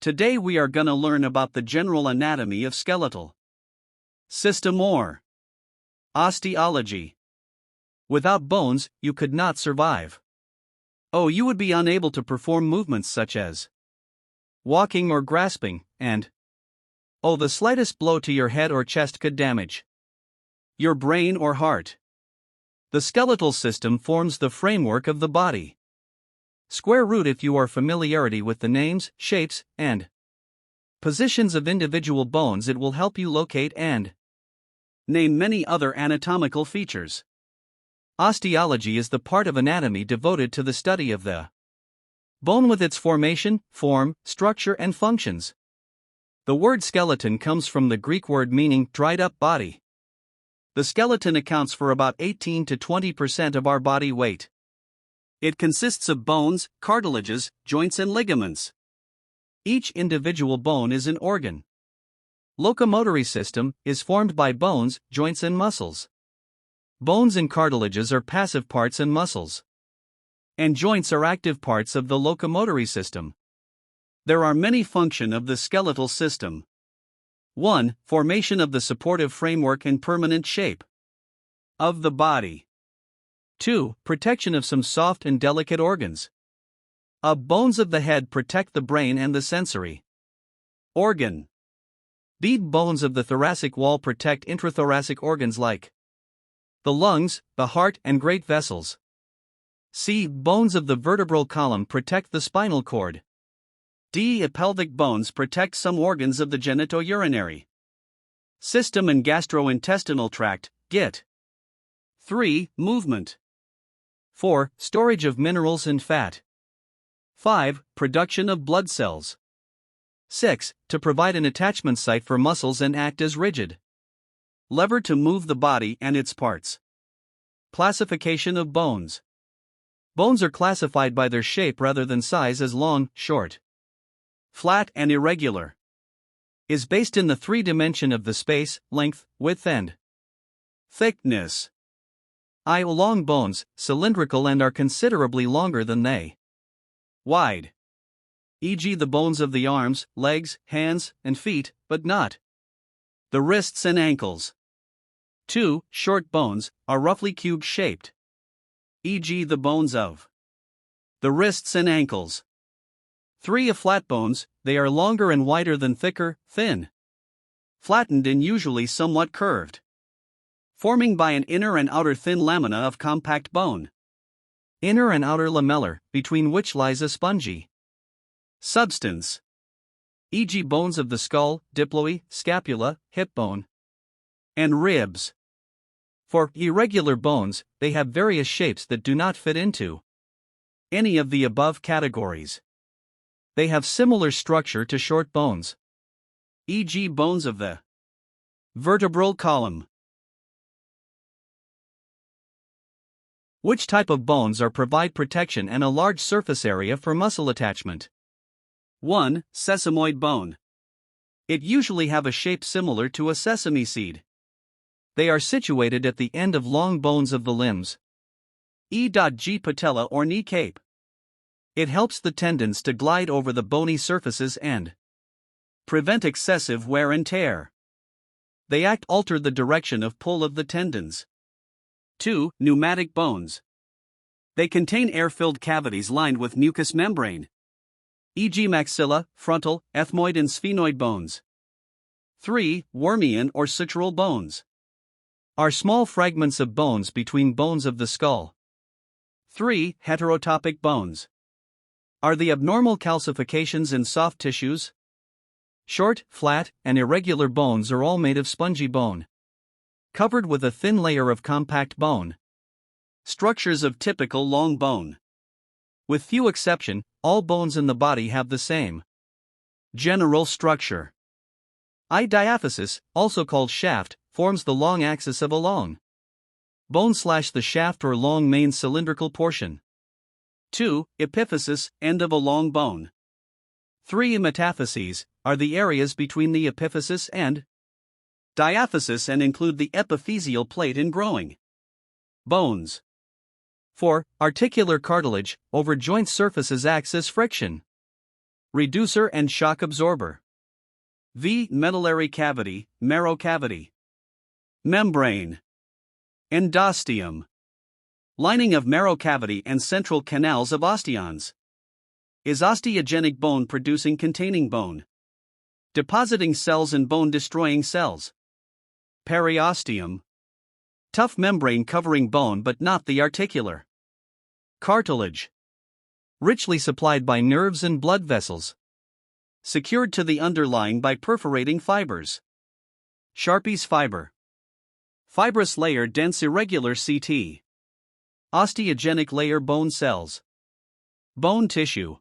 Today we are gonna learn about the general anatomy of skeletal system or osteology. Without bones, you could not survive. Oh, you would be unable to perform movements such as walking or grasping, and oh, the slightest blow to your head or chest could damage your brain or heart. The skeletal system forms the framework of the body. Square root if you are familiarity with the names, shapes, and positions of individual bones, it will help you locate and name many other anatomical features. Osteology is the part of anatomy devoted to the study of the bone with its formation, form, structure, and functions. The word skeleton comes from the Greek word meaning dried up body. The skeleton accounts for about 18 to 20% of our body weight. It consists of bones, cartilages, joints, and ligaments. Each individual bone is an organ. Locomotory system is formed by bones, joints, and muscles. Bones and cartilages are passive parts and muscles, and joints are active parts of the locomotory system. There are many functions of the skeletal system. 1. Formation of the supportive framework and permanent shape of the body. 2. Protection of some soft and delicate organs. Bones of the head protect the brain and the sensory organ. B. Bones of the thoracic wall protect intrathoracic organs like the lungs, the heart, and great vessels. C. Bones of the vertebral column protect the spinal cord. D. Pelvic bones protect some organs of the genitourinary system and gastrointestinal tract, GIT. 3. Movement. 4. Storage of minerals and fat. 5. Production of blood cells. 6. To provide an attachment site for muscles and act as rigid lever to move the body and its parts. Classification of bones. Bones are classified by their shape rather than size, as long, short, flat, and irregular. Is based in the three dimension of the space, length, width, and thickness. Long bones, cylindrical, and are considerably longer than they wide. E.g. the bones of the arms, legs, hands, and feet, but not the wrists and ankles. 2. Short bones are roughly cube-shaped. E.g. the bones of the wrists and ankles. 3. Flat bones, they are longer and wider than thicker, thin, flattened, and usually somewhat curved, forming by an inner and outer thin lamina of compact bone. Inner and outer lamellar, between which lies a spongy substance. E.g. bones of the skull, diploe, scapula, hip bone, and ribs. For irregular bones, they have various shapes that do not fit into any of the above categories. They have similar structure to short bones, e.g. bones of the vertebral column. Which type of bones provide protection and a large surface area for muscle attachment? 1. Sesamoid bone. It usually have a shape similar to a sesame seed. They are situated at the end of long bones of the limbs. E.g. patella or knee cape. It helps the tendons to glide over the bony surfaces and prevent excessive wear and tear. They alter the direction of pull of the tendons. 2. Pneumatic bones. They contain air-filled cavities lined with mucous membrane, e.g. maxilla, frontal, ethmoid, and sphenoid bones. 3. Wormian or sutural bones are small fragments of bones between bones of the skull. 3. Heterotopic bones are the abnormal calcifications in soft tissues. Short, flat, and irregular bones are all made of spongy bone, covered with a thin layer of compact bone. Structures of typical long bone. With few exception, all bones in the body have the same general structure. Diaphysis, also called shaft, forms the long axis of a long bone / the shaft or long main cylindrical portion. 2. Epiphysis, end of a long bone. 3. Metaphyses are the areas between the epiphysis and diaphysis and include the epiphyseal plate in growing bones. 4. Articular cartilage over joint surfaces acts as friction reducer and shock absorber. V. Medullary cavity, marrow cavity. Membrane. Endosteum. Lining of marrow cavity and central canals of osteons. Is osteogenic bone producing containing bone. Depositing cells and bone destroying cells. Periosteum. Tough membrane covering bone but not the articular. Cartilage. Richly supplied by nerves and blood vessels. Secured to the underlying by perforating fibers. Sharpie's fiber. Fibrous layer dense irregular CT. Osteogenic layer bone cells. Bone tissue.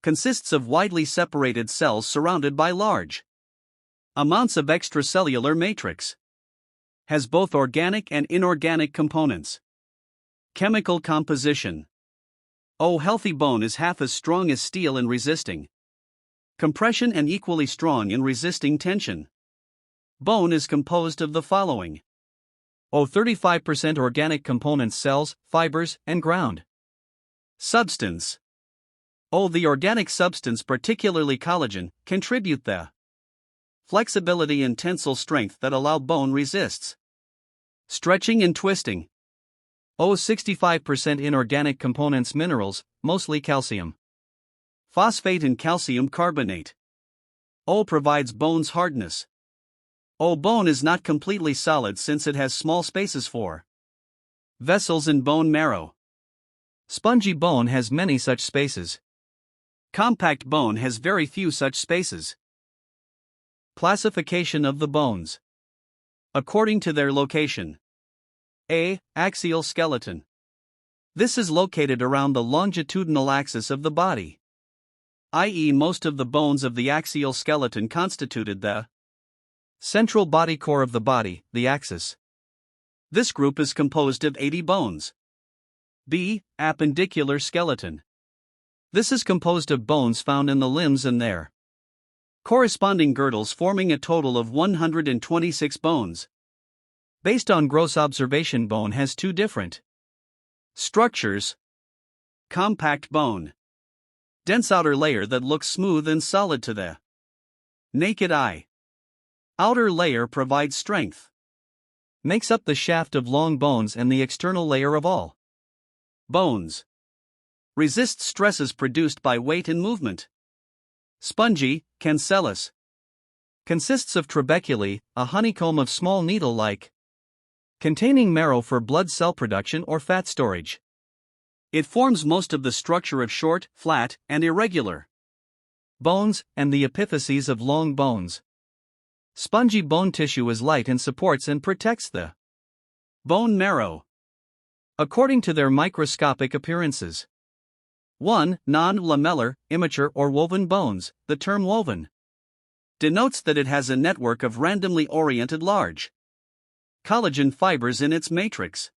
Consists of widely separated cells surrounded by large amounts of extracellular matrix. Has both organic and inorganic components. Chemical composition. Healthy bone is half as strong as steel in resisting compression and equally strong in resisting tension. Bone is composed of the following. 35% organic components cells, fibers, and ground. Substance. The organic substance particularly collagen, contribute the flexibility and tensile strength that allow bone resists stretching and twisting. 65% inorganic components minerals, mostly calcium. Phosphate and calcium carbonate. Provides bone's hardness. Bone is not completely solid since it has small spaces for vessels in bone marrow. Spongy bone has many such spaces. Compact bone has very few such spaces. Classification of the bones. According to their location. A. Axial skeleton. This is located around the longitudinal axis of the body. I.e., most of the bones of the axial skeleton constituted the central body core of the body, the axis. This group is composed of 80 bones. B. Appendicular skeleton. This is composed of bones found in the limbs and their corresponding girdles, forming a total of 126 bones. Based on gross observation, bone has two different structures. Compact bone. Dense outer layer that looks smooth and solid to the naked eye. Outer layer provides strength. Makes up the shaft of long bones and the external layer of all bones. Resists stresses produced by weight and movement. Spongy, cancellous. Consists of trabeculae, a honeycomb of small needle-like, containing marrow for blood cell production or fat storage. It forms most of the structure of short, flat, and irregular bones, and the epiphyses of long bones. Spongy bone tissue is light and supports and protects the bone marrow. According to their microscopic appearances. 1. Non-lamellar, immature or woven bones. The term woven denotes that it has a network of randomly oriented large collagen fibers in its matrix.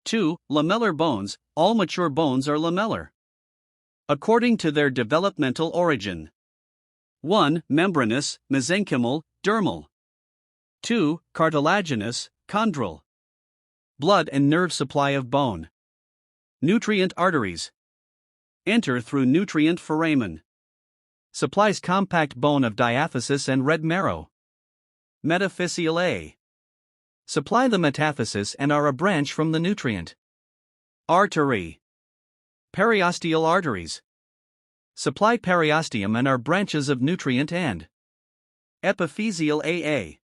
2. Lamellar bones. All mature bones are lamellar. According to their developmental origin. 1. Membranous, mesenchymal, dermal. 2. Cartilaginous, chondral. Blood and nerve supply of bone. Nutrient arteries. Enter through nutrient foramen. Supplies compact bone of diaphysis and red marrow. Metaphyseal A. Supply the metaphysis and are a branch from the nutrient. Artery. Periosteal arteries. Supply periosteum and are branches of nutrient and epiphyseal AA.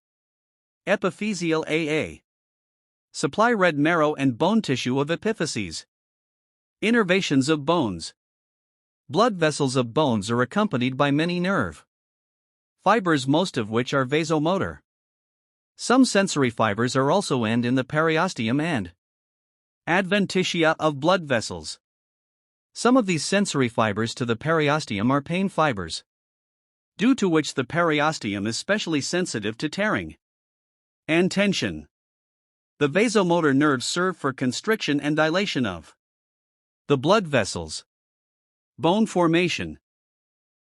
Epiphyseal AA. Supply red marrow and bone tissue of epiphyses. Innervations of bones. Blood vessels of bones are accompanied by many nerve fibers, most of which are vasomotor. Some sensory fibers are also end in the periosteum and adventitia of blood vessels. Some of these sensory fibers to the periosteum are pain fibers, due to which the periosteum is specially sensitive to tearing and tension. The vasomotor nerves serve for constriction and dilation of the blood vessels. Bone formation.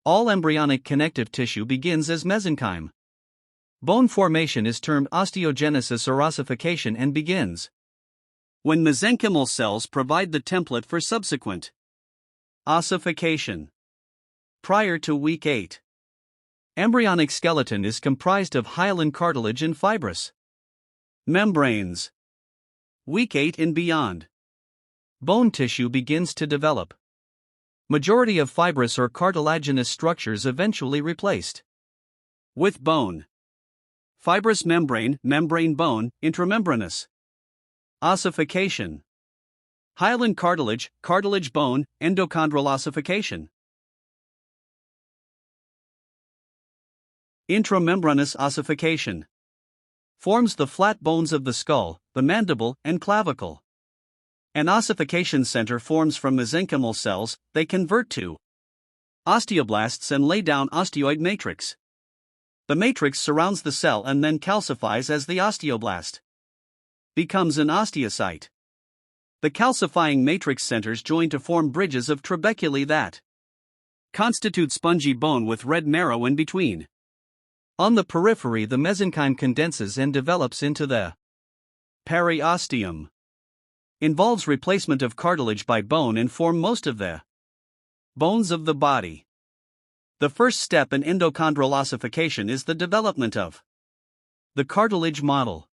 All embryonic connective tissue begins as mesenchyme. Bone formation is termed osteogenesis or ossification and begins when mesenchymal cells provide the template for subsequent ossification. Prior to week 8. Embryonic skeleton is comprised of hyaline cartilage and fibrous membranes. Week 8 and beyond. Bone tissue begins to develop. Majority of fibrous or cartilaginous structures eventually replaced with bone. Fibrous membrane, membrane bone, intramembranous. Ossification. Hyaline cartilage, cartilage bone, endochondral ossification. Intramembranous ossification. Forms the flat bones of the skull, the mandible, and clavicle. An ossification center forms from mesenchymal cells, they convert to osteoblasts and lay down osteoid matrix. The matrix surrounds the cell and then calcifies as the osteoblast becomes an osteocyte. The calcifying matrix centers join to form bridges of trabeculae that constitute spongy bone with red marrow in between. On the periphery, the mesenchyme condenses and develops into the periosteum. Involves replacement of cartilage by bone and form most of the bones of the body. The first step in endochondral ossification is the development of the cartilage model.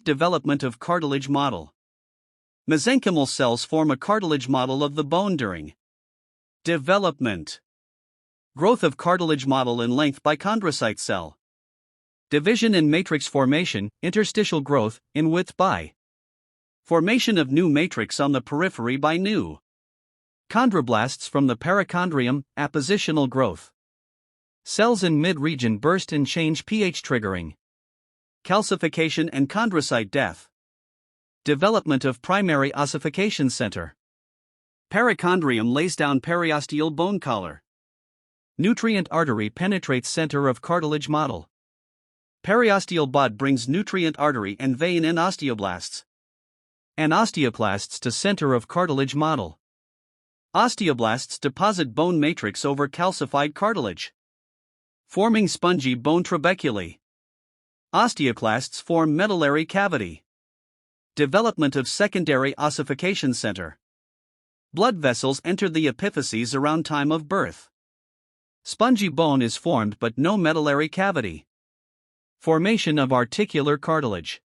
Development of cartilage model. Mesenchymal cells form a cartilage model of the bone during development. Growth of cartilage model in length by chondrocyte cell. Division and matrix formation, interstitial growth, in width by formation of new matrix on the periphery by new chondroblasts from the perichondrium, appositional growth. Cells in mid-region burst and change pH triggering calcification and chondrocyte death. Development of primary ossification center. Perichondrium lays down periosteal bone collar. Nutrient artery penetrates center of cartilage model. Periosteal bud brings nutrient artery and vein in osteoblasts and osteoclasts to center of cartilage model. Osteoblasts deposit bone matrix over calcified cartilage, forming spongy bone trabeculae. Osteoclasts form medullary cavity. Development of secondary ossification center. Blood vessels enter the epiphyses around time of birth. Spongy bone is formed but no medullary cavity. Formation of articular cartilage.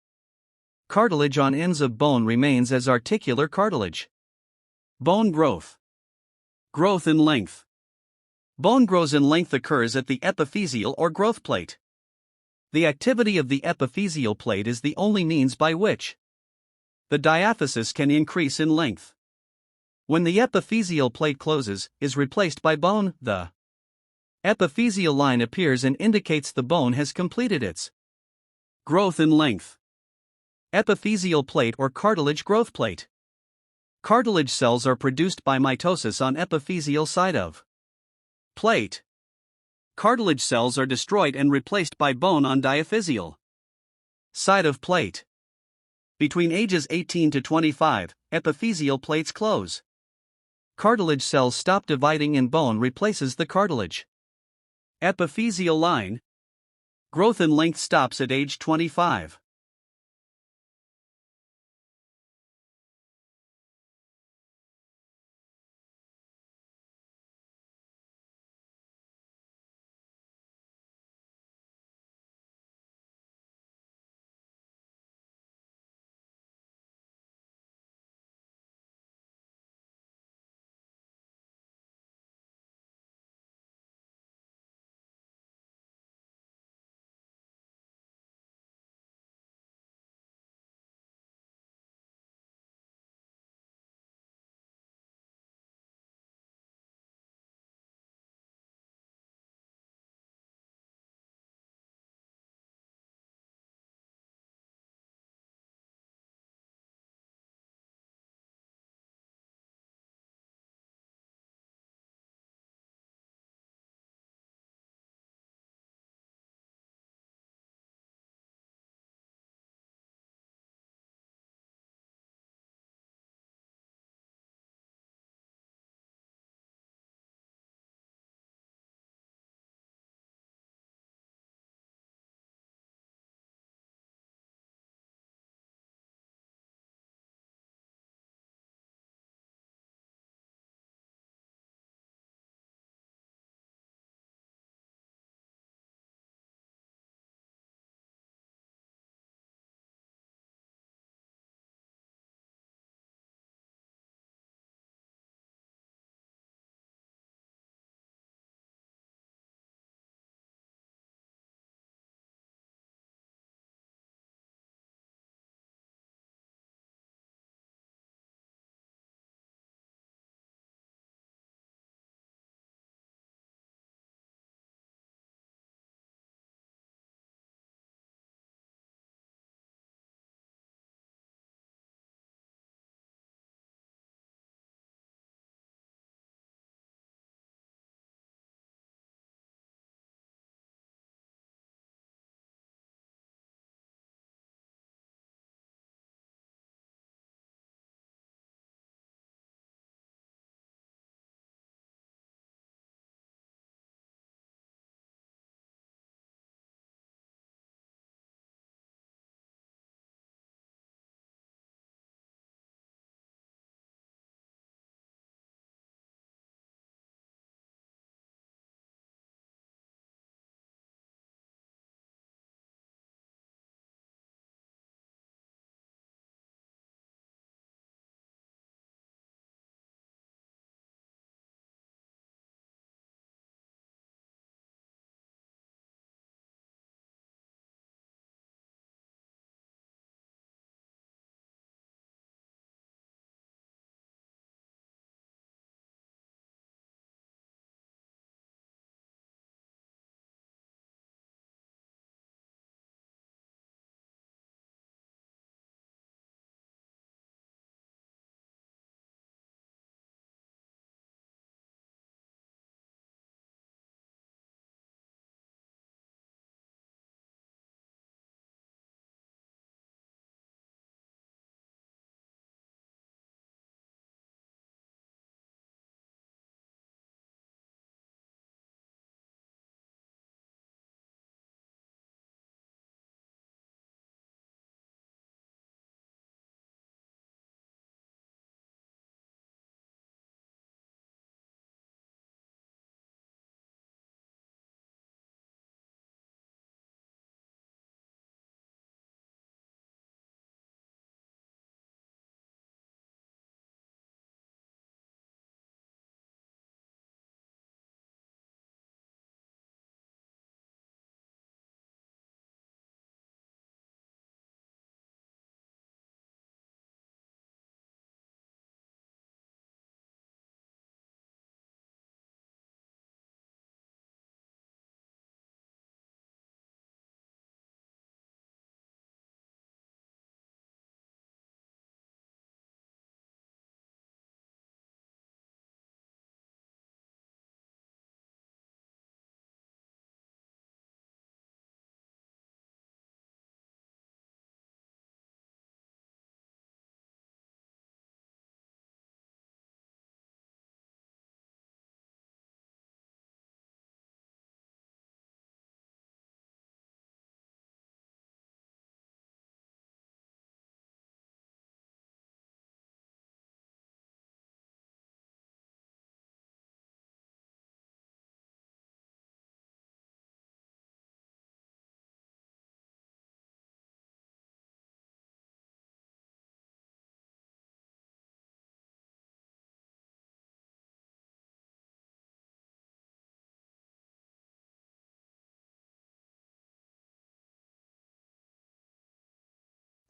Cartilage on ends of bone remains as articular cartilage. Bone growth. Growth in length. Bone grows in length occurs at the epiphyseal or growth plate. The activity of the epiphyseal plate is the only means by which the diaphysis can increase in length. When the epiphyseal plate closes, is replaced by bone, the epiphyseal line appears and indicates the bone has completed its growth in length. Epiphyseal plate or cartilage growth plate. Cartilage cells are produced by mitosis on epiphyseal side of plate. Cartilage cells are destroyed and replaced by bone on diaphyseal side of plate. Between ages 18 to 25, epiphyseal plates close. Cartilage cells stop dividing and bone replaces the cartilage. Epiphyseal line. Growth in length stops at age 25.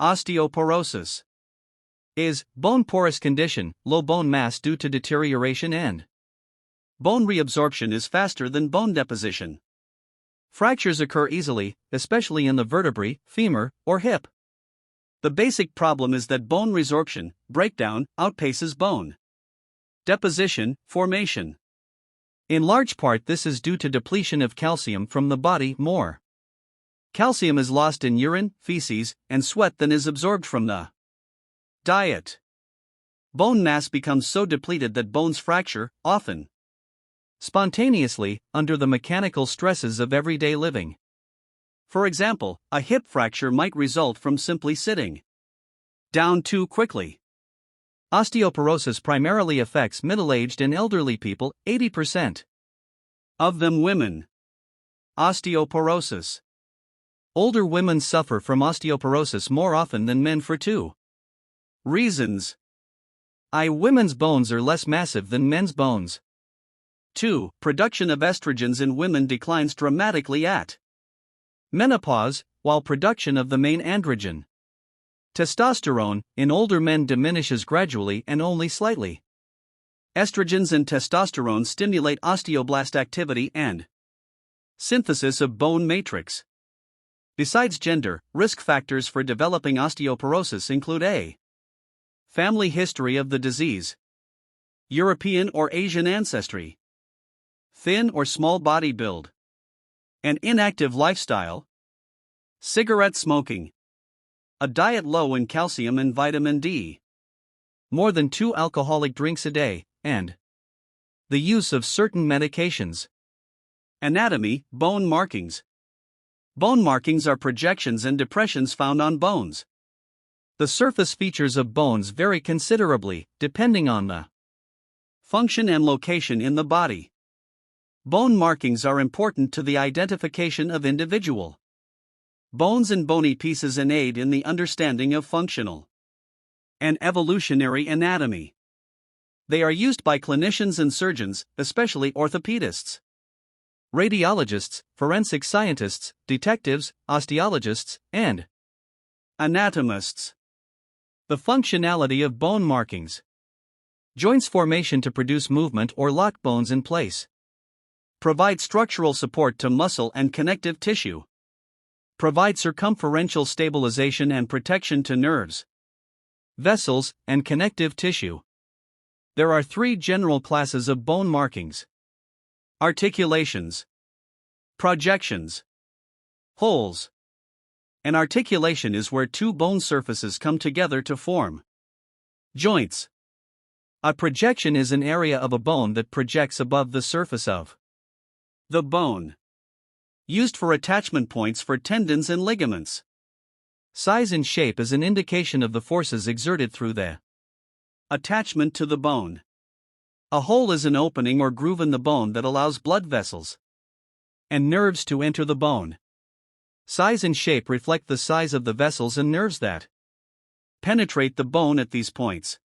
osteoporosis is bone porous condition, low bone mass due to deterioration and bone reabsorption is faster than bone deposition. Fractures occur easily, especially in the vertebrae, femur, or hip. The basic problem is that bone resorption, breakdown, outpaces bone deposition, formation. In large part, this is due to depletion of calcium from the body. More calcium is lost in urine, feces, and sweat than is absorbed from the diet. Bone mass becomes so depleted that bones fracture, often spontaneously, under the mechanical stresses of everyday living. For example, a hip fracture might result from simply sitting down too quickly. Osteoporosis primarily affects middle-aged and elderly people, 80% of them women. Osteoporosis. Older women suffer from osteoporosis more often than men for two reasons. Women's bones are less massive than men's bones. 2. Production of estrogens in women declines dramatically at menopause, while production of the main androgen, testosterone, in older men diminishes gradually and only slightly. Estrogens and testosterone stimulate osteoblast activity and synthesis of bone matrix. Besides gender, risk factors for developing osteoporosis include a family history of the disease, European or Asian ancestry, thin or small body build, an inactive lifestyle, cigarette smoking, a diet low in calcium and vitamin D, more than 2 alcoholic drinks a day, and the use of certain medications. Anatomy, bone markings. Bone markings are projections and depressions found on bones. The surface features of bones vary considerably, depending on the function and location in the body. Bone markings are important to the identification of individual bones and bony pieces and aid in the understanding of functional and evolutionary anatomy. They are used by clinicians and surgeons, especially orthopedists, radiologists, forensic scientists, detectives, osteologists, and anatomists. The functionality of bone markings. Joints formation to produce movement or lock bones in place. Provide structural support to muscle and connective tissue. Provide circumferential stabilization and protection to nerves, vessels, and connective tissue. There are 3 general classes of bone markings: articulations, projections, holes. An articulation is where 2 bone surfaces come together to form joints. A projection is an area of a bone that projects above the surface of the bone, used for attachment points for tendons and ligaments. Size and shape is an indication of the forces exerted through the attachment to the bone. A hole is an opening or groove in the bone that allows blood vessels and nerves to enter the bone. Size and shape reflect the size of the vessels and nerves that penetrate the bone at these points.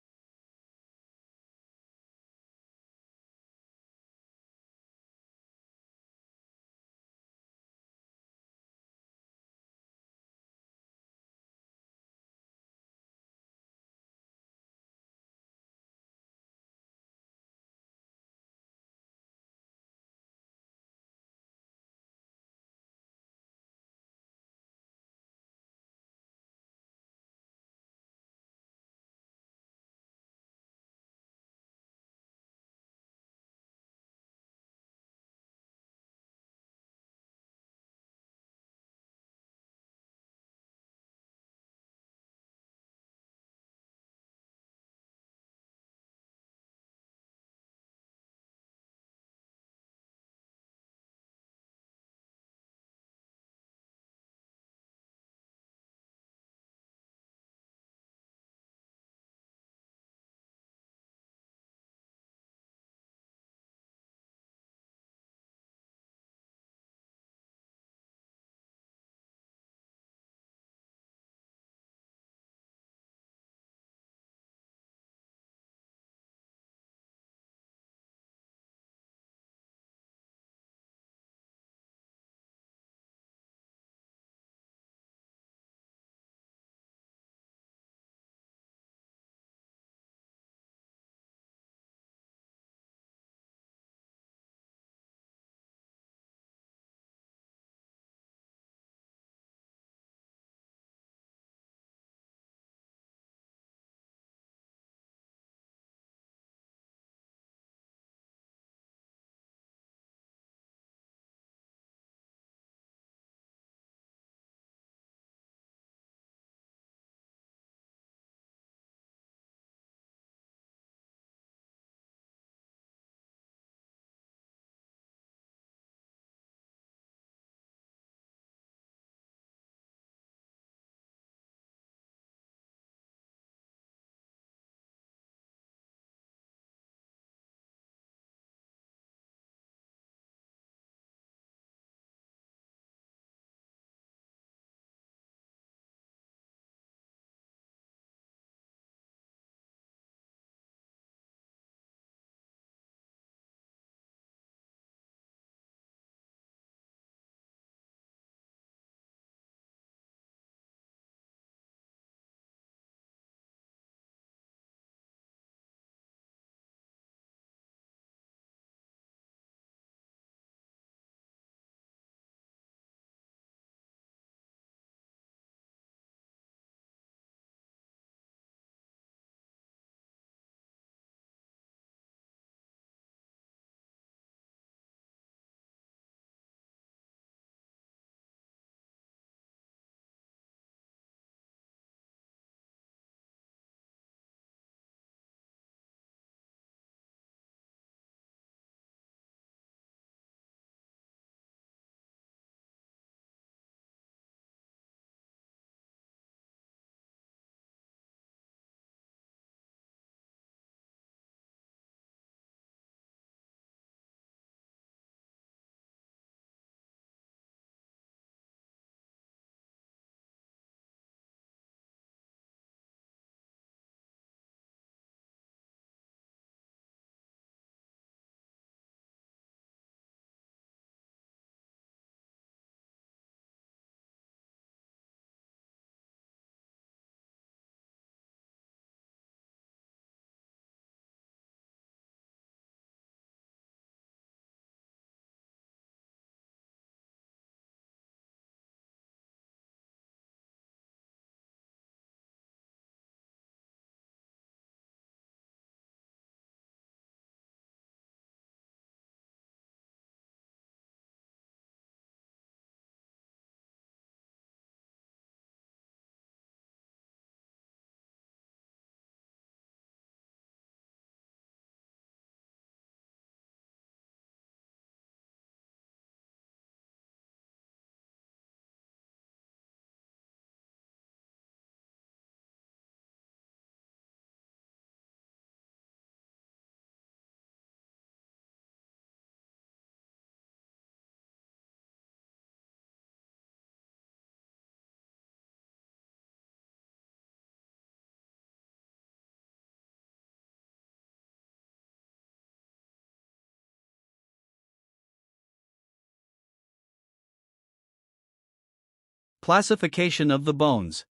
Classification of the bones.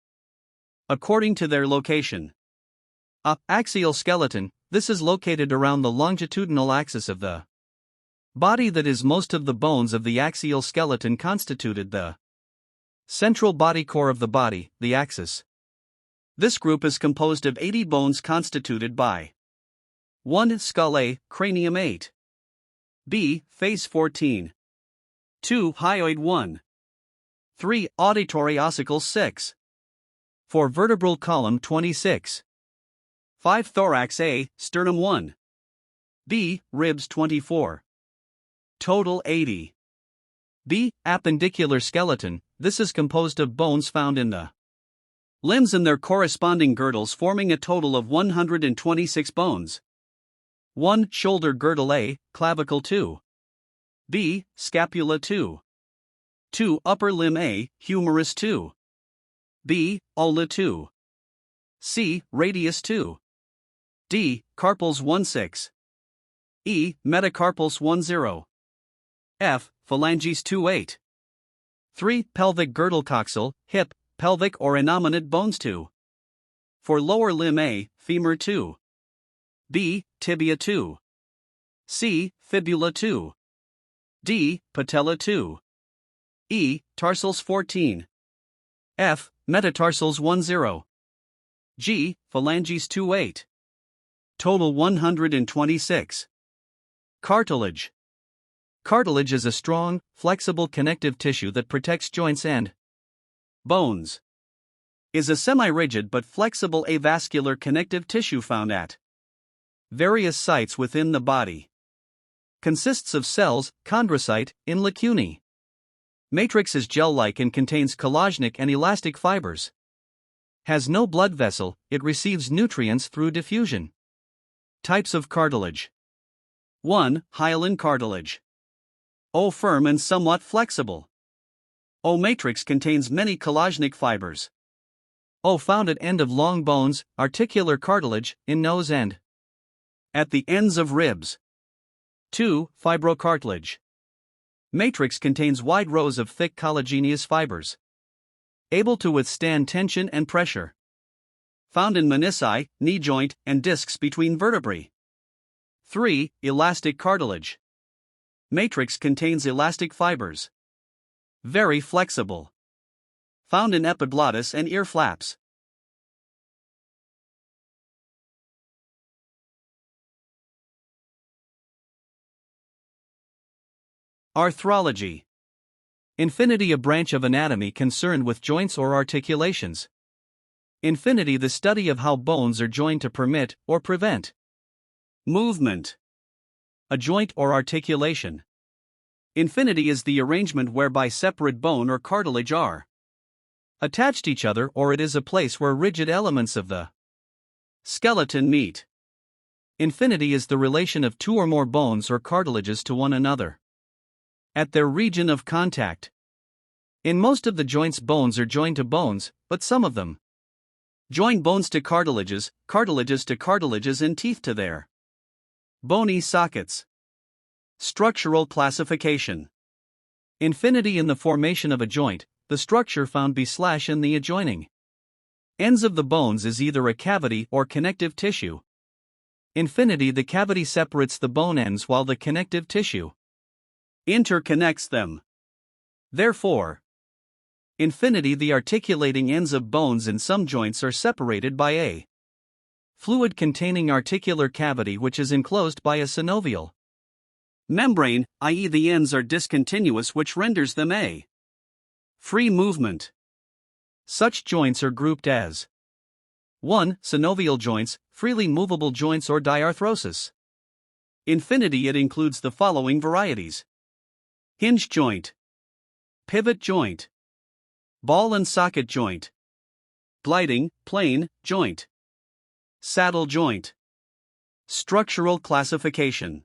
According to their location. Axial skeleton, this is located around the longitudinal axis of the body, that is, most of the bones of the axial skeleton constituted the central body core of the body, the axis. This group is composed of 80 bones constituted by 1. Skull A, cranium 8. B. Face 14. 2. Hyoid 1. 3. Auditory ossicles 6. 4. Vertebral column 26. 5. Thorax A, sternum 1. B. Ribs 24. Total 80. B. Appendicular skeleton, this is composed of bones found in the limbs and their corresponding girdles, forming a total of 126 bones. 1. Shoulder girdle A, clavicle 2. B. Scapula 2. 2. Upper limb A, humerus 2. B. Ulna 2. C. Radius 2. D. Carpals 1-6. E. Metacarpals 1-0. F. Phalanges 2-8. 3. Pelvic girdle coxal, hip, pelvic or innominate bones 2. For lower limb A, femur 2. B. Tibia 2. C. Fibula 2. D. Patella 2. E. Tarsals 14. F. Metatarsals 1-0. G. Phalanges 2-8. Total 126. Cartilage. Cartilage is a strong, flexible connective tissue that protects joints and bones. Is a semi-rigid but flexible avascular connective tissue found at various sites within the body. Consists of cells, chondrocyte, in lacunae. Matrix is gel-like and contains collagenous and elastic fibers. Has no blood vessel, it receives nutrients through diffusion. Types of cartilage. 1. Hyaline cartilage. O firm and somewhat flexible. O matrix contains many collagenous fibers. O found at end of long bones, articular cartilage, in nose and at the ends of ribs. 2. Fibrocartilage. Matrix contains wide rows of thick collagenous fibers, able to withstand tension and pressure. Found in menisci, knee joint, and discs between vertebrae. 3. Elastic cartilage. Matrix contains elastic fibers. Very flexible. Found in epiglottis and ear flaps. Arthrology. Infinity, a branch of anatomy concerned with joints or articulations. Infinity, the study of how bones are joined to permit or prevent movement. A joint or articulation. Infinity is the arrangement whereby separate bone or cartilage are attached to each other, or it is a place where rigid elements of the skeleton meet. Infinity is the relation of two or more bones or cartilages to one another at their region of contact. In most of the joints, bones are joined to bones, but some of them join bones to cartilages, cartilages to cartilages, and teeth to their bony sockets. Structural classification. Infinity in the formation of a joint, the structure found in the adjoining ends of the bones is either a cavity or connective tissue. Infinity, the cavity separates the bone ends while the connective tissue interconnects them. Therefore, infinity, the articulating ends of bones in some joints are separated by a fluid containing articular cavity which is enclosed by a synovial membrane, i.e. the ends are discontinuous, which renders them a free movement. Such joints are grouped as 1. Synovial joints, freely movable joints or diarthrosis. Infinity, it includes the following varieties: hinge joint, pivot joint, ball and socket joint, gliding, plane, joint, saddle joint. Structural classification.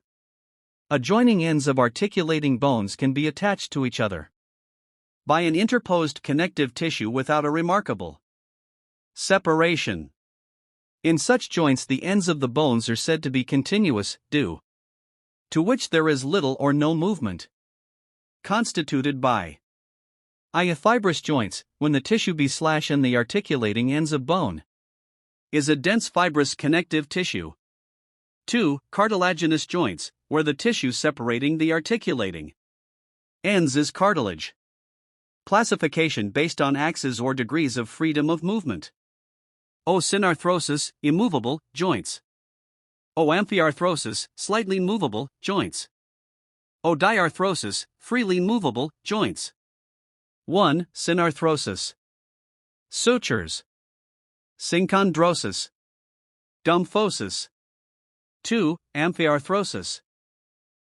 Adjoining ends of articulating bones can be attached to each other by an interposed connective tissue without a remarkable separation. In such joints, the ends of the bones are said to be continuous, due to which there is little or no movement, constituted by I. Fibrous joints, when the tissue b/and the articulating ends of bone is a dense fibrous connective tissue. 2. Cartilaginous joints, where the tissue separating the articulating ends is cartilage. Classification based on axes or degrees of freedom of movement. O. Synarthrosis, immovable, joints. O. Amphiarthrosis, slightly movable, joints. O. Diarthrosis, freely movable, joints. 1. Synarthrosis. Sutures. Synchondrosis. Dumphosis. 2. Amphiarthrosis.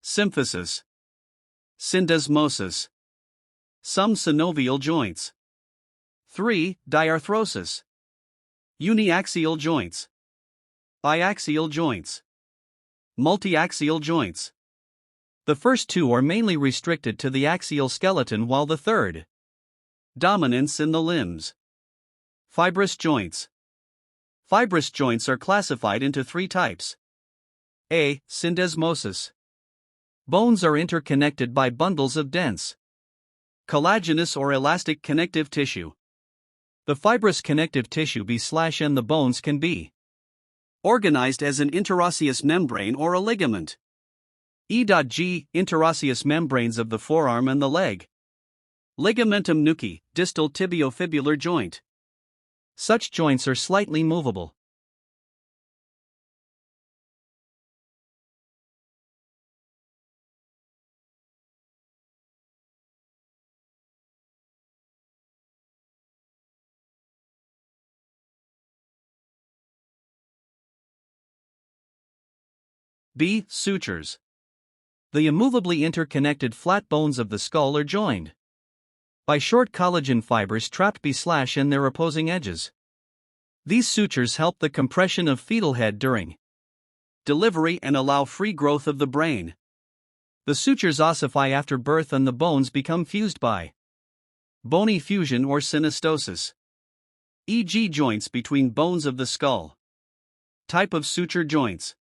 Symphysis. Syndesmosis. Some synovial joints. 3. Diarthrosis. Uniaxial joints. Biaxial joints. Multiaxial joints. The first two are mainly restricted to the axial skeleton, while the third, dominance in the limbs. Fibrous joints. Fibrous joints are classified into 3 types. A. Syndesmosis. Bones are interconnected by bundles of dense, collagenous or elastic connective tissue. The fibrous connective tissue b/and the bones can be organized as an interosseous membrane or a ligament. E.G. Interosseous membranes of the forearm and the leg. Ligamentum nuchae, distal tibiofibular joint. Such joints are slightly movable. B. Sutures. The immovably interconnected flat bones of the skull are joined by short collagen fibers trapped b/in their opposing edges. These sutures help the compression of fetal head during delivery and allow free growth of the brain. The sutures ossify after birth and the bones become fused by bony fusion or synostosis, e.g. joints between bones of the skull. Type of suture joints.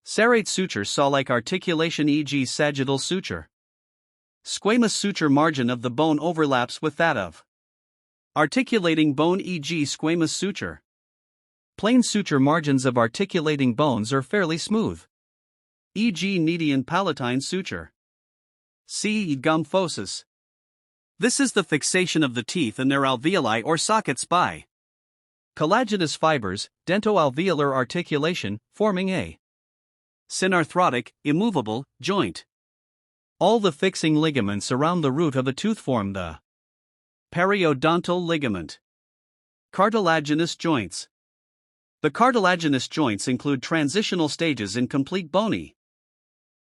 Serrate suture saw-like articulation, e.g. sagittal suture. Squamous suture, margin of the bone overlaps with that of articulating bone, e.g. squamous suture. Plain suture, margins of articulating bones are fairly smooth, e.g. median palatine suture. C. Dumphosis. This is the fixation of the teeth and their alveoli or sockets by collagenous fibers, dentoalveolar articulation, forming a synarthrotic, immovable, joint. All the fixing ligaments around the root of a tooth form the periodontal ligament. Cartilaginous joints. The cartilaginous joints include transitional stages in complete bony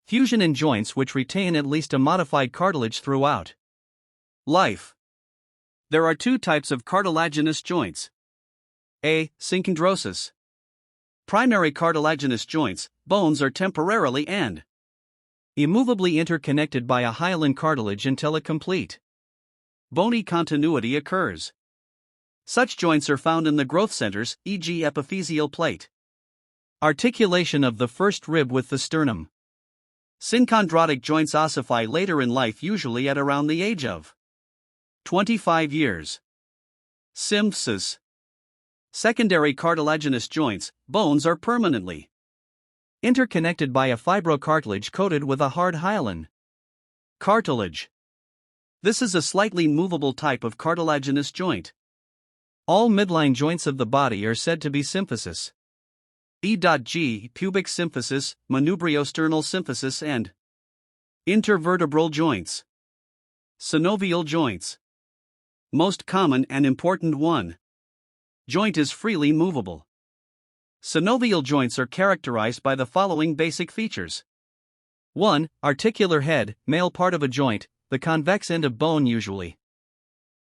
fusion in joints which retain at least a modified cartilage throughout life. There are 2 types of cartilaginous joints. A. Synchondrosis. Primary cartilaginous joints, bones are temporarily and immovably interconnected by a hyaline cartilage until a complete bony continuity occurs. Such joints are found in the growth centers, e.g. epiphyseal plate. Articulation of the first rib with the sternum. Synchondrotic joints ossify later in life, usually at around the age of 25 years. Symphysis. Secondary cartilaginous joints, bones are permanently interconnected by a fibrocartilage coated with a hard hyaline cartilage. This is a slightly movable type of cartilaginous joint. All midline joints of the body are said to be symphysis. E.G. Pubic symphysis, manubriosternal symphysis, and intervertebral joints. Synovial joints. Most common and important one. Joint is freely movable. Synovial joints are characterized by the following basic features. 1. Articular head, male part of a joint, the convex end of bone usually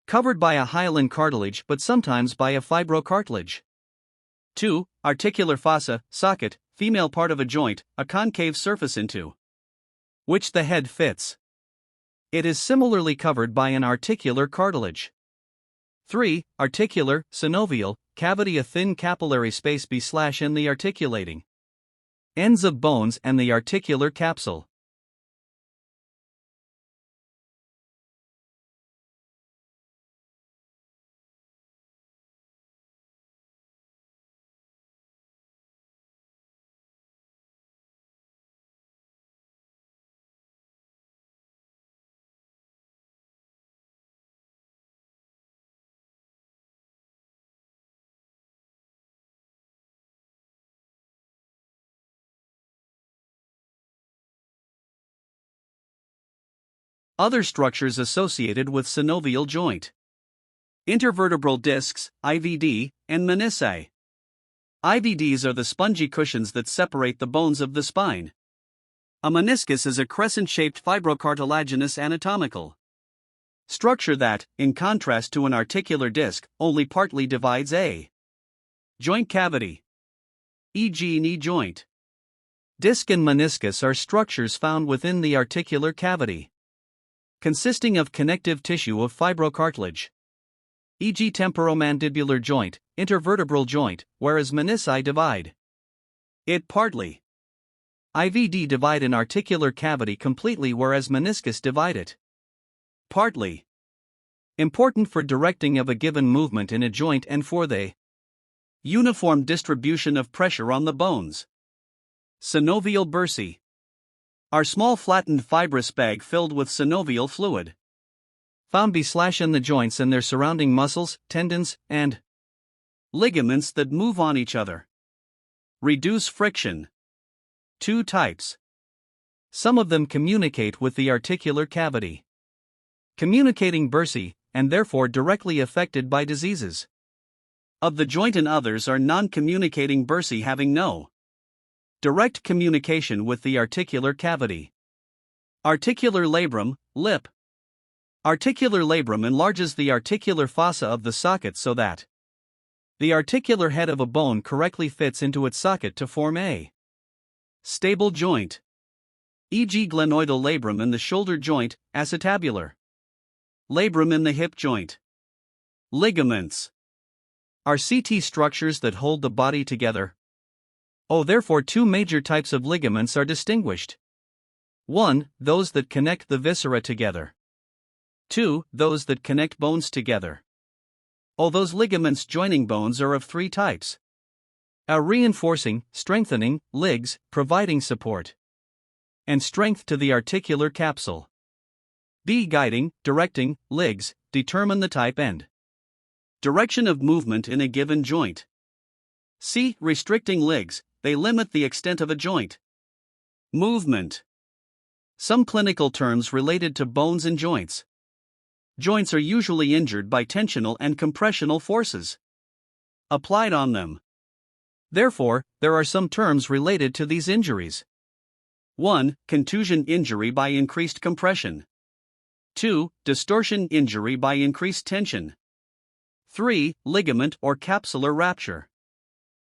covered by a hyaline cartilage but sometimes by a fibrocartilage. 2. Articular fossa, socket, female part of a joint, a concave surface into which the head fits. It is similarly covered by an articular cartilage. 3. Articular, synovial, cavity, a thin capillary space in the articulating ends of bones and the articular capsule. Other structures associated with synovial joint: intervertebral discs, IVD, and menisci. IVDs are the spongy cushions that separate the bones of the spine. A meniscus is a crescent-shaped fibrocartilaginous anatomical structure that, in contrast to an articular disc, only partly divides a joint cavity, e.g. knee joint. Disc and meniscus are structures found within the articular cavity, consisting of connective tissue of fibrocartilage, e.g. temporomandibular joint, intervertebral joint, whereas menisci divide it partly. IVD divide an articular cavity completely, whereas meniscus divide it partly. Important for directing of a given movement in a joint and for the uniform distribution of pressure on the bones. Synovial bursae are small flattened fibrous bag filled with synovial fluid, found in the joints and their surrounding muscles, tendons, and ligaments that move on each other. Reduce friction. 2 types. Some of them communicate with the articular cavity, communicating bursae, and therefore directly affected by diseases of the joint, and others are non-communicating bursae having no direct communication with the articular cavity. Articular labrum, lip. Articular labrum enlarges the articular fossa of the socket so that the articular head of a bone correctly fits into its socket to form a stable joint, e.g. glenoidal labrum in the shoulder joint, acetabular labrum in the hip joint. Ligaments are CT structures that hold the body together. Therefore 2 major types of ligaments are distinguished. 1. Those that connect the viscera together. 2. Those that connect bones together. Those ligaments joining bones are of 3 types. A. Reinforcing, strengthening, ligs, providing support and strength to the articular capsule. B. Guiding, directing, ligs, determine the type and direction of movement in a given joint. C. Restricting ligs, they limit the extent of a joint movement. Some clinical terms related to bones and joints. Joints are usually injured by tensional and compressional forces applied on them. Therefore, there are some terms related to these injuries. 1. Contusion injury by increased compression. 2. Distortion injury by increased tension. 3. Ligament or capsular rupture.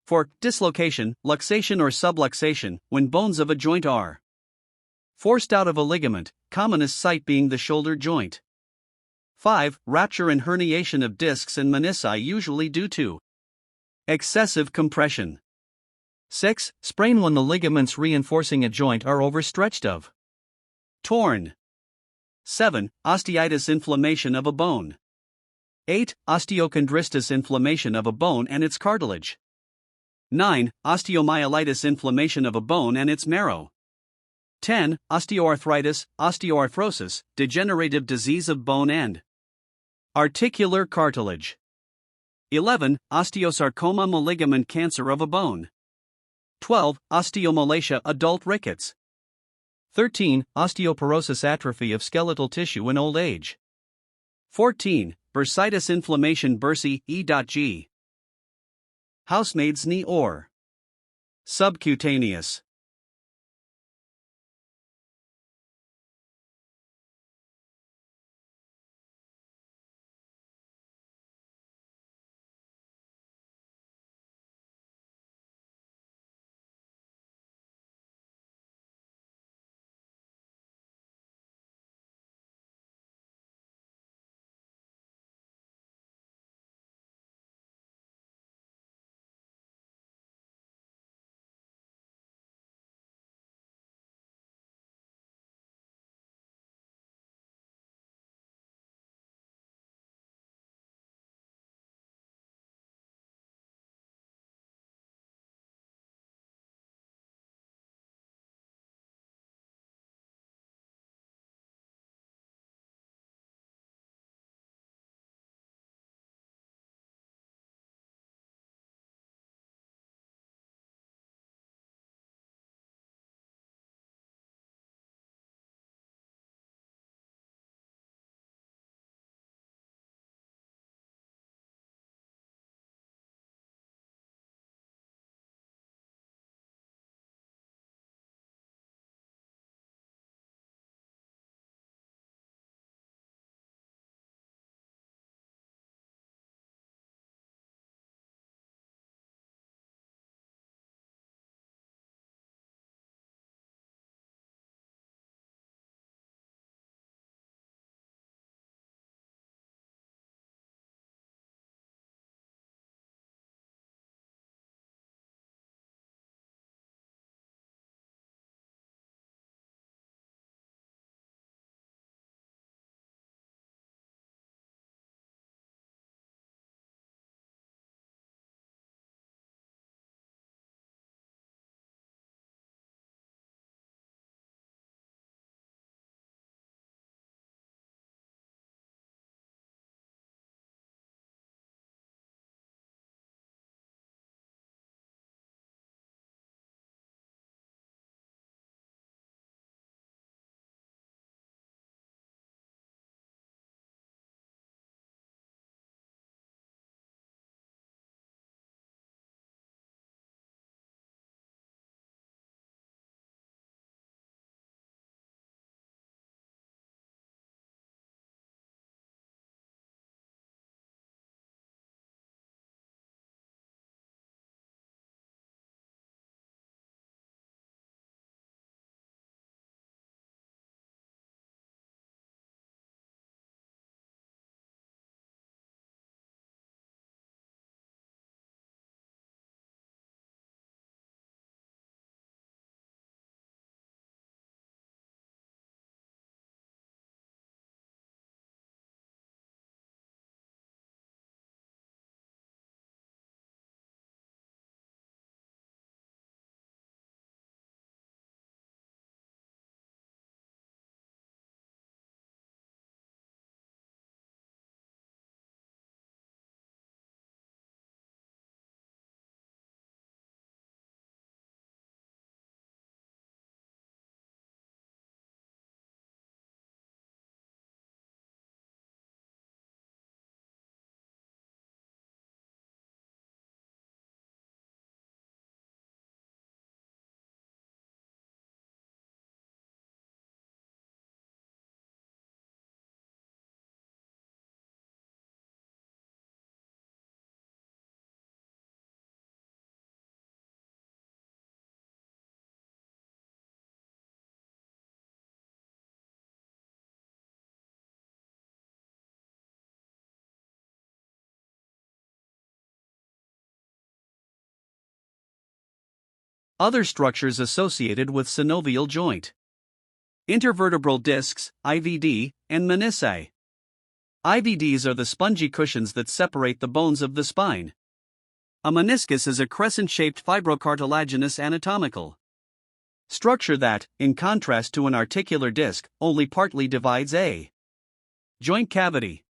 4. Dislocation, luxation or subluxation, when bones of a joint are forced out of a ligament, commonest site being the shoulder joint. 5. Rupture and herniation of discs and menisci, usually due to excessive compression. 6. Sprain when the ligaments reinforcing a joint are overstretched of torn. 7. Osteitis, inflammation of a bone. 8. Osteochondristis, inflammation of a bone and its cartilage. 9. Osteomyelitis, inflammation of a bone and its marrow. 10. Osteoarthritis, osteoarthrosis, degenerative disease of bone and articular cartilage. 11. Osteosarcoma, malignant cancer of a bone. 12. Osteomalacia, adult rickets. 13. Osteoporosis, atrophy of skeletal tissue in old age. 14. Bursitis, inflammation, bursae, e.g. housemaid's knee or subcutaneous. Other structures associated with synovial joint. Intervertebral discs, IVD, and menisci. IVDs are the spongy cushions that separate the bones of the spine. A meniscus is a crescent-shaped fibrocartilaginous anatomical structure that, in contrast to an articular disc, only partly divides a joint cavity,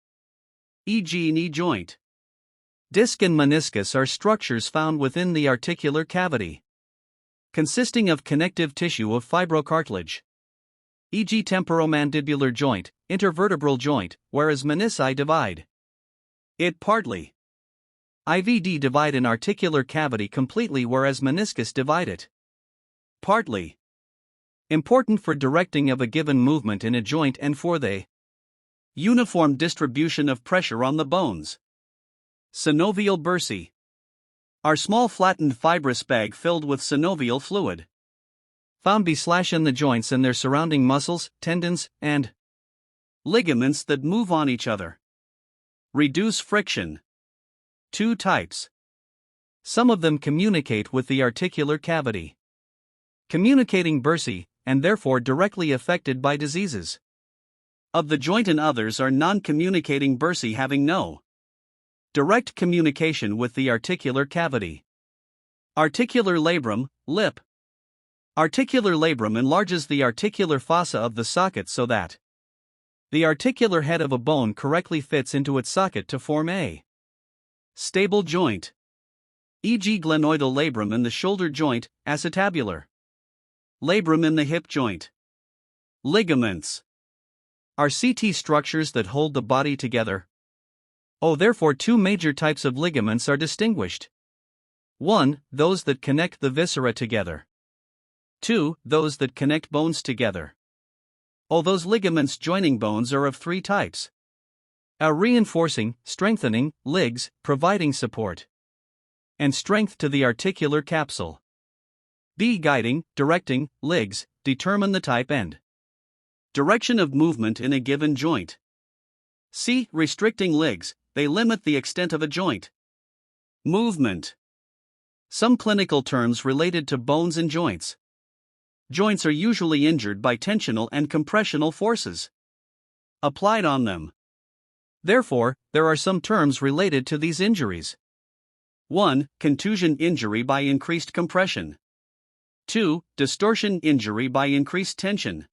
e.g. knee joint. Disc and meniscus are structures found within the articular cavity, consisting of connective tissue of fibrocartilage, e.g. temporomandibular joint, intervertebral joint, whereas menisci divide it partly. IVD divide an articular cavity completely, whereas meniscus divide it partly. Important for directing of a given movement in a joint and for the uniform distribution of pressure on the bones. Synovial bursae are small flattened fibrous bag filled with synovial fluid, found in the joints and their surrounding muscles, tendons, and ligaments that move on each other. Reduce friction. 2 types. Some of them communicate with the articular cavity, communicating bursae, and therefore directly affected by diseases of the joint, and others are non-communicating bursae having no direct communication with the articular cavity. Articular labrum, lip. Articular labrum enlarges the articular fossa of the socket so that the articular head of a bone correctly fits into its socket to form a stable joint, e.g. glenoidal labrum in the shoulder joint, acetabular labrum in the hip joint. Ligaments are CT structures that hold the body together. Therefore 2 major types of ligaments are distinguished. 1. Those that connect the viscera together. 2. Those that connect bones together. Those ligaments joining bones are of 3 types. A. Reinforcing, strengthening, ligs, providing support and strength to the articular capsule. B. Guiding, directing, ligs, determine the type and direction of movement in a given joint. C. Restricting ligs, they limit the extent of a joint movement. Some clinical terms related to bones and joints. Joints are usually injured by tensional and compressional forces applied on them. Therefore, there are some terms related to these injuries. 1. Contusion injury by increased compression. 2. Distortion injury by increased tension.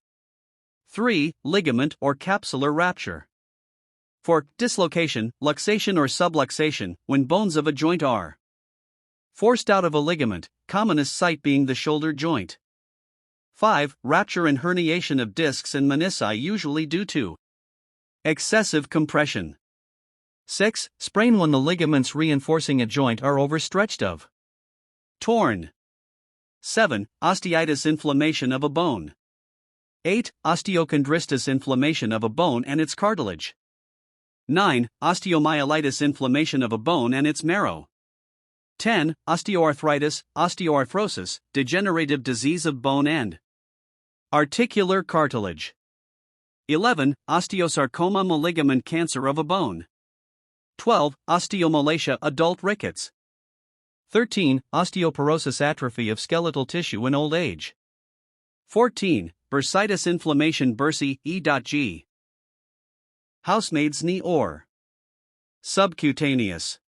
3. Ligament or capsular rupture. 4. Dislocation, luxation or subluxation, when bones of a joint are forced out of a ligament, commonest site being the shoulder joint. 5. Rupture and herniation of discs and menisci, usually due to excessive compression. 6. Sprain when the ligaments reinforcing a joint are overstretched of torn. 7. Osteitis, inflammation of a bone. 8. Osteochondristis, inflammation of a bone and its cartilage. 9. Osteomyelitis, inflammation of a bone and its marrow. 10. Osteoarthritis, osteoarthrosis, degenerative disease of bone and articular cartilage. 11. Osteosarcoma, malignant cancer of a bone. 12. Osteomalacia, adult rickets. 13. Osteoporosis, atrophy of skeletal tissue in old age. 14. Bursitis, inflammation, bursae, e.g. housemaid's knee or subcutaneous